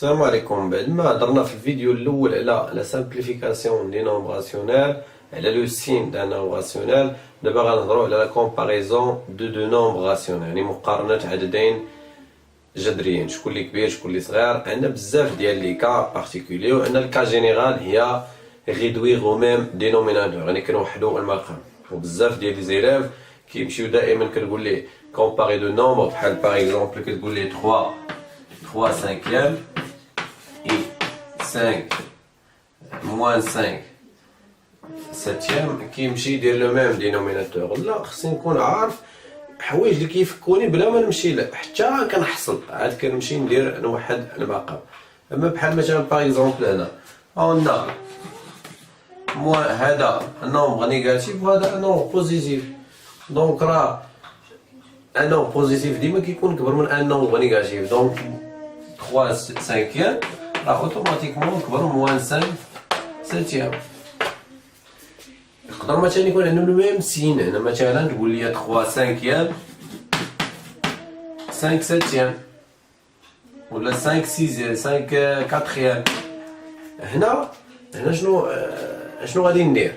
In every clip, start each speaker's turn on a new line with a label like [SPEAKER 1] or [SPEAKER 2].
[SPEAKER 1] السلام عليكم. بعد ما هضرنا في الفيديو الاول على لا سامبليفيكاسيون دي نومبر راسيونيل، على لو سين دان نومبر راسيونيل، دابا غنهضروا على لا كومباريزون دو نومبر راسيونيل، يعني مقارنه عددين جذريين، شكون اللي كبير شكون اللي صغير. عندنا بزاف ديال لي كا بارتيكولي، وعندنا الكا جينيرال هي ريدوير او ميم دينوميناتور، يعني كنوحدوا المقام. وبزاف ديال لي زيلاف كيمشيو دائما كتقول ليه كومباري دو نومبر، بحال باغ اكزومبل كتقول ليه 3 cinquième et 5 moins 5 septième كيمشي يدير لو ميم دينوميناتور. لا، خصني نكون عارف حوايج اللي كيفكوني بلا ما نمشي حتى كنحصل، عاد كنمشي ندير نوحد المقام. اما بحال مثلا باغ اكزومبل هنا عندنا هذا النومبر نيجاتيف وهذا النومبر بوزيتيف، دونك راه ان نومبر بوزيتيف ديما كيكون كبر من ان نومبر نيجاتيف، دونك 3 cinquième راه اوتوماتيكمون كبر من 5 septième. يقدر مثلا يكون عندنا لو ميم سين، هنا مثلا تقول لي 3 cinquième 5 septième ولا 5 sixième 5 quatrième. هنا شنو غادي ندير؟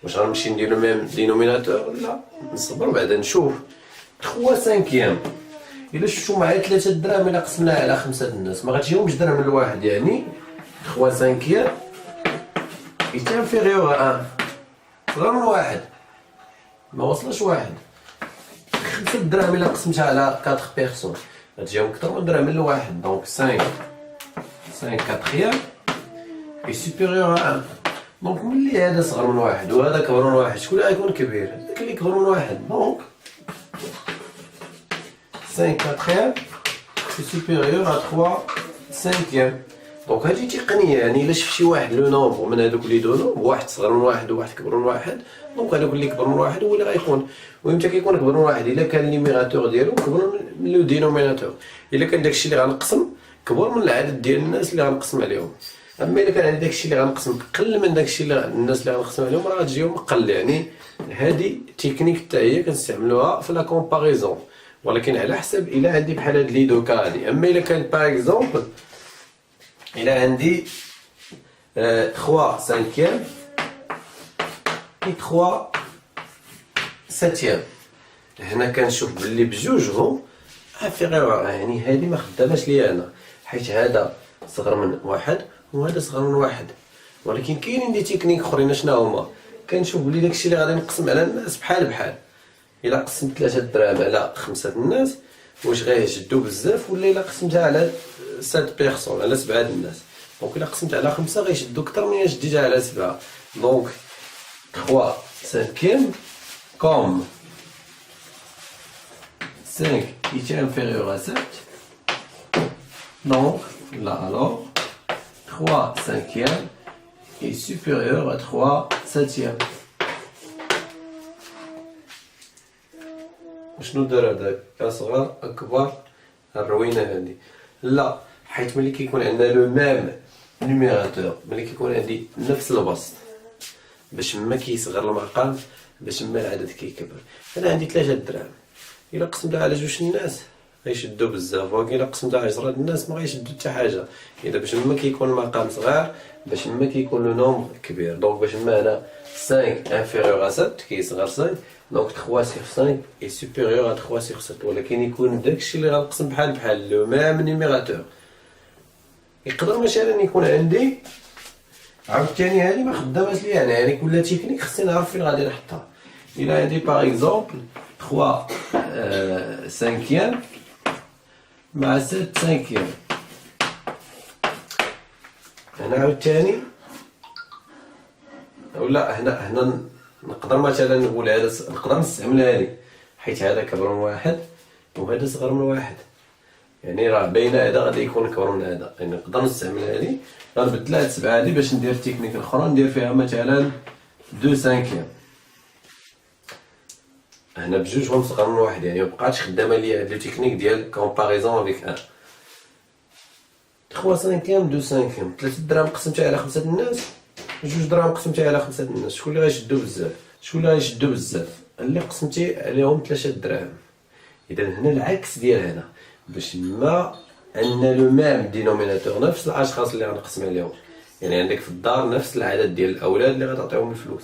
[SPEAKER 1] واش غنمشي ندير لو ميم دينوميناتور؟ لا، نصبر بعدا نشوف. 3 cinquième إلا شفتو معايا 3 دراهم، إلا قسمناها على 5 الناس ما غاتجيهمش درهم الواحد، يعني 3 cinquième est inférieur à 1، صغر من واحد، ما وصلش واحد. 5 دراهم إلا قسمتها على 4 بيرسون غاتجيهم كتر من درهم الواحد، دونك 5 quatrième est supérieur à 1. دونك ملي هذا صغر من واحد وهذا كبر من واحد، شكون اللي غيكون كبير؟ هذاك اللي كبر من واحد. دونك 5 quatrième est supérieur à 3 cinquième. دونك هذه تقنيه، يعني الا شفتي واحد لو نومبر من هذوك لي دو نومبر، واحد صغر من واحد وواحد كبر من واحد، دونك هذاك اللي كبر من واحد هو اللي غيكون. وامتى كيكون كبر من واحد؟ الا كان ليميراتور ديالو كبر من لو دينوميناتور، الا كان داكشي اللي غنقسم كبر من العدد ديال الناس اللي غنقسم عليهم. اما الا كان عندي داكشي اللي غنقسم قل من داكشي اللي الناس اللي غنقسم عليهم، راه غتجيهم قل. يعني هذه تكنيك حتى هي كنستعملوها في لا كومباريزون، ولكن على حسب الا عندي بحال هاد لي دو كا هادي. اما الا كان باغ اكزومبل الا عندي 3 cinquième et 3 septième، هنا كنشوف باللي بجوجهم انفيريور، يعني هادي ما خداماش ليا انا، حيت هذا صغر من واحد وهذا صغر من واحد. ولكن كاينين دي تكنيك اخرين، شنو هما؟ كنشوف بلي داكشي اللي غادي نقسم على الناس بحال الا قسمت 3 دراهم على 5 الناس واش غيشدو بزاف، ولا الا قسمتها على 7 بيرسون على 7 الناس، دونك الا قسمت على 5 غيشدو اكثر من الا شديتها على 7. دونك 3 cinquième comme 5 est inférieur à 7، donc là alors 3 cinquième est supérieur à 3 septième. شنو دار هذاك؟ اصغر اكبر الروينه هذه؟ لا، حيت ملي كيكون عندنا لو ميم نيميراتور، ملي كيكون عندي نفس البسط، باش ما كيصغر المقام باش ما العدد كيكبر. انا عندي 3 دراهم، الا قسمتها على 2 الناس غيشدو بزاف، ولكن الا قسمتها على 10 الناس ما غيشدو حتى حاجه. اذا باش ما كيكون المقام صغير باش ما كيكون لو نومبر كبير، دونك باش ما هنا 5 inférieur à 7 كيصغر 5، دونك 3 sur 5 est supérieur à 3 sur 7. ولكن يكون داكشي اللي غنقسم بحال لو ميم نيميراتور. يقدر مثلا يكون عندي عاوتاني هادي ما خداماش ليا انا، يعني كل تكنيك خصني نعرف فين غادي نحطها. الا عندي باغ اكزومبل 3 cinquième مع 7 cinquième، هنا عاوتاني ولا هنا نقدر مثلا نقول هذا نقدر نستعمل هذه، حيت هذا كبر من واحد وهذا صغر من واحد، يعني راه باينه هذا غادي يكون كبر من هذا، يعني نقدر نستعمل هذه غنبدل هاد 7 هذه باش ندير تكنيك اخرى، ندير فيها مثلا 2 cinquième. هنا بجوجهم صغر من واحد، يعني مبقاتش خدامه ليا هاد التكنيك ديال كومباريزون افيك 1. 3 cinquième 2 cinquième، 3 دراهم قسمتها على 5 الناس، 2 دراهم قسمتها على 5 الناس، شكون اللي غيشدو بزاف؟ اللي قسمتي عليهم 3 دراهم. اذا هنا العكس ديال هنا، باش ما عندنا لو ميم دينوميناتور، نفس الاشخاص اللي غنقسم عليهم. يعني عندك في الدار نفس العدد ديال الاولاد اللي غتعطيهم الفلوس.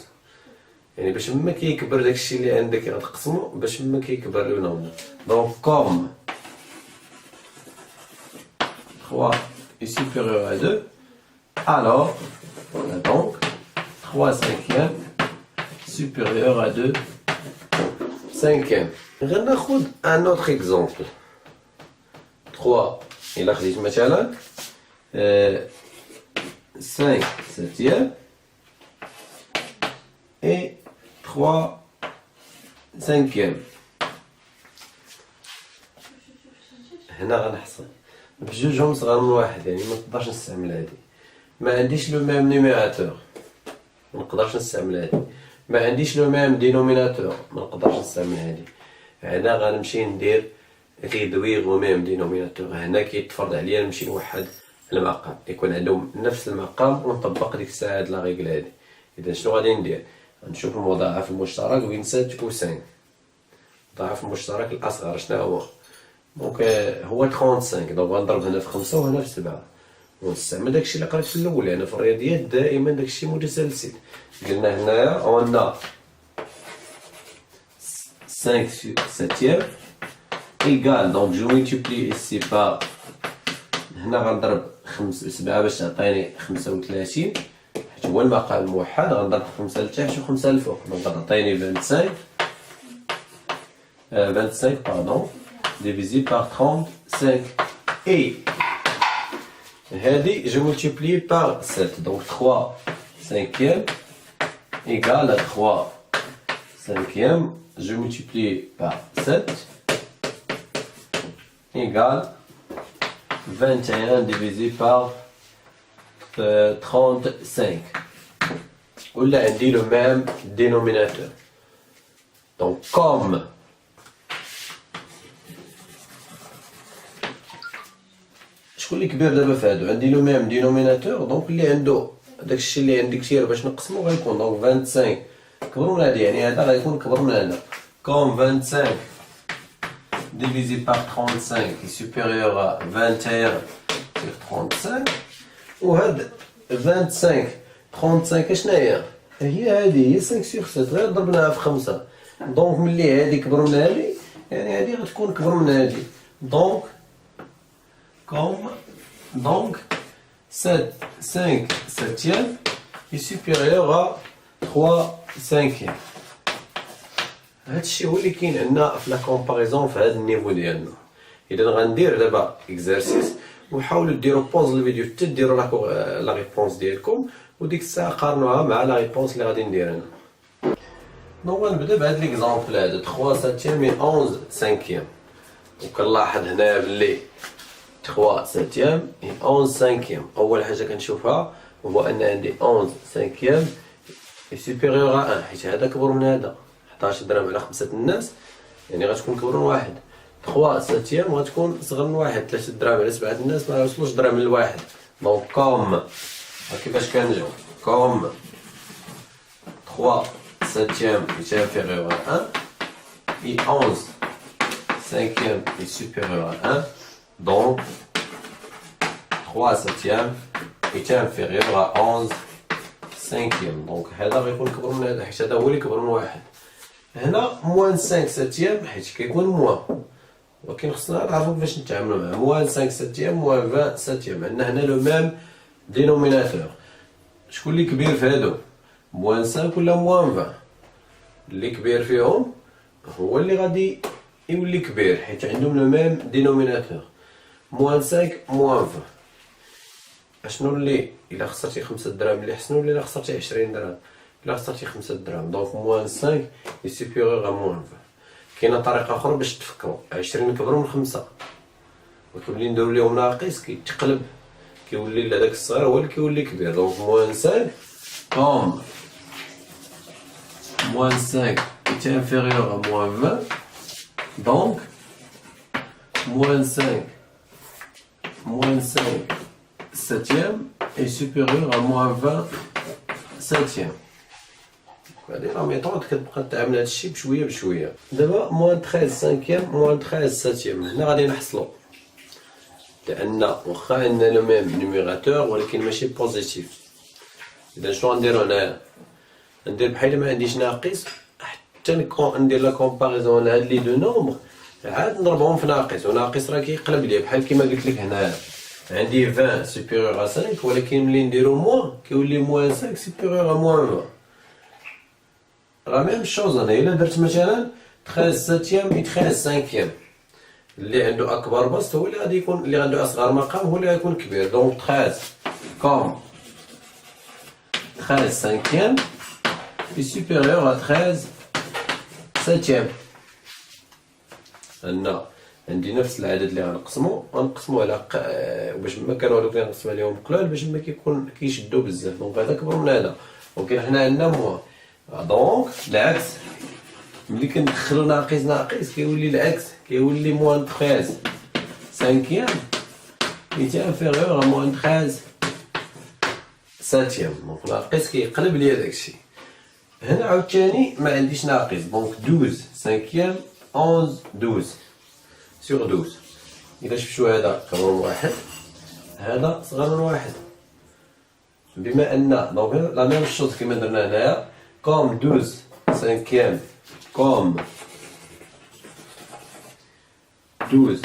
[SPEAKER 1] يعني باش ما كيكبر داكشي اللي عندك غتقسمو باش ما كيكبر لو نومبر. دونك كوم 3 est supérieur à 2, alors donc 3 cinquièmes supérieur à 2 cinquièmes. غناخد un autre exemple. 3 إلا خديت مثلا 5 septièmes et 3 cinquièmes. هنا غنحصل بجوجهم صغار من واحد، يعني منقدرش نستعمل هادي. ما عنديش لو ميم نيميراتور، منقدرش نستعمل هادي. ما عنديش لو ميم دينوميناتور، منقدرش نستعمل هادي. هنا غنمشي ندير ريدويغ او ميم دينوميناتور. هنا كيتفرض عليا نمشي نوحد المقام، يكون عندهم نفس المقام ونطبق ديك الساعه هاد لا ريغل هادي. اذا شنو غادي ندير؟ غنشوف المضاعف المشترك بين 7 و 5. المضاعف المشترك الاصغر شنو هو؟ دونك هو 35. دونك غنضرب هنا في 5 وهنا في 7 ونستعمل داكشي اللي قريت في الاول. يعني في الرياضيات دائما داكشي متسلسل. قلنا هنايا اون 5 septième égale, donc je multiplie ici par هنا غنضرب 5 7 باش تعطيني 35 حيت هو المقام الموحد. غنضرب 5 لتحت و 5 لفوق، دونك غتعطيني 25 pardon divisé par 35 et هادي je multiplie par 7, donc 3 cinquièmes égale à 3 cinquièmes, je multiplie par 7 égale 21 divisé par 35. ولا عندي le même dénominateur. Donc comme شكون اللي كبير دابا في هادو؟ عندي لو ميم دينوميناتور، دونك اللي عنده داكشي اللي عندي كثير باش نقسمو غيكون دونك 25 كبر من هادي، يعني هذا غيكون كبر من هذا. كوم 25 divisé par 35 est supérieur à 21 sur 35. وهاد 35 اشنا هي؟ هي هادي، هي 5 sur 7 غير ضربناها في 5. دونك ملي هادي كبر من هادي يعني هادي غتكون كبر من هادي. دونك donc 5 septièmes est supérieur à 3 cinquièmes. هادشي هو اللي كاين عندنا في لا كومباريزون في هذا النيفو ديالنا. اذا غندير دابا اكزرسيس وحاولوا ديروا بوز الفيديو حتى ديروا لا ريبونس ديالكم، وديك الساعه قارنوها مع لا ريبونس اللي غادي ندير انا. دونك غنبدا بهذا ليكزامبل هذا 3 septièmes et 11 cinquièmes. وكنلاحظ هنايا بلي 3 septièmes et 11 cinquièmes. أول حاجة كنشوفها هو أن عندي 11 cinquièmes est supérieur à 1 حيت هذا كبر من هذا. 11 درهم على 5 الناس يعني غتكون كبر من واحد. 3 septièmes غتكون صغر من واحد. 3 درهم على 7 الناس ما يوصلوش درهم لواحد. دونك كوم كيفاش كنجاوب؟ كوم 3 septièmes est inférieur à 1 et 11 cinquièmes est supérieur à 1. Donc 3 septièmes est inférieur à 11 cinquièmes. Donc هذا غيكون كبر من هذا حيت هذا هو اللي كبر من واحد. هنا موان 5 septièmes حيت كيكون موان، ولكن خصنا نعرفو كيفاش نتعاملو معاه. موان 5 septièmes موان 20 septièmes. عندنا هنا لو ميم دينوميناتور. شكون اللي كبير في هادو؟ موان 5 ولا موان 20؟ اللي كبير فيهم هو اللي غادي يولي كبير حيت عندهم لو ميم دينوميناتور. موان 5 موان 20. اشنو اللي الا خسرتي 5 دراهم اللي حسنوا، ولا الا خسرتي 20 درهم؟ الا خسرتي 5 دراهم. دونك موان 5 اي سوبيريور ا موان 20. كاينه طريقه اخرى باش تفكروا. 20 كبروا من 5، ولكن ملي نديرو ليهم ناقص كيتقلب، كيولي هذاك الصغير هو اللي كيولي كبير. دونك موان 5 كوم موان 5 est inférieur à moins 20. Donc moins 5 septième est supérieur à moins 20 septième. هادي راه ميطود كتبقى تعامل هادشي بشويه بشويه. دابا موان 13 cinquième موان 13 septième. هنا غادي نحصلو لأن واخا عندنا لو ميم نيميراتور ولكن ماشي بوزيتيف. إذا شنو غندير هنايا؟ ندير بحال ما عنديش ناقص حتى ندير لا كومباريزون هاد لي دو نومبر عاد نضربهم في ناقص، وناقص راه كيقلب ليا بحال كيما قلت لك هنايا عندي 20 سوبيريور ا 5 ولكن ملي نديرو موان كيولي موان 5 سوبيريور ا موان 1. راه ميم شوز انا الا درت مثلا 13 ساتيام اي 13 سانكيام اللي عنده اكبر بسط هو اللي غادي يكون، اللي عنده اصغر مقام هو اللي غيكون كبير. دونك 13 كوم 13 سانكيام اي سوبيريور ا 13 ساتيام. عندنا عندي نفس العدد اللي غنقسمو على باش ما كانوا هذوك اللي غنقسم عليهم قلال باش ما كيكون كيشدو بزاف. دونك هذا كبر من هذا، ولكن حنا عندنا موان. دونك العكس ملي كندخلو ناقص كيولي العكس، كيولي موان 13 سانكيام اي انفيريور ا موان 13 ساتيام. دونك ناقص كيقلب ليا داكشي. هنا عاوتاني ما عنديش ناقص، دونك 12 سانكيام 11 12 سور 12. إلا شفتو هذا كبر من واحد هذا صغر من واحد، بما أن دونك لا ميم شوز كيما درنا هنايا كوم 12 سانكيام كوم 12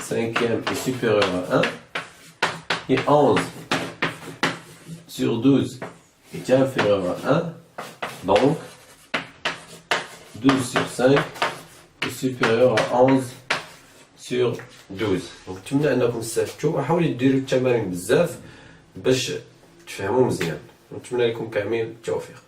[SPEAKER 1] cinquième est supérieur à 1 et 11 sur 12 est inférieur à 1, donc 12 sur 5 est supérieur à 11 sur 12. donc نتمنى انكم استفدتوا وحاولوا ديروا التمارين بزاف باش تفهموا مزيان، ونتمنى لكم كامل التوفيق.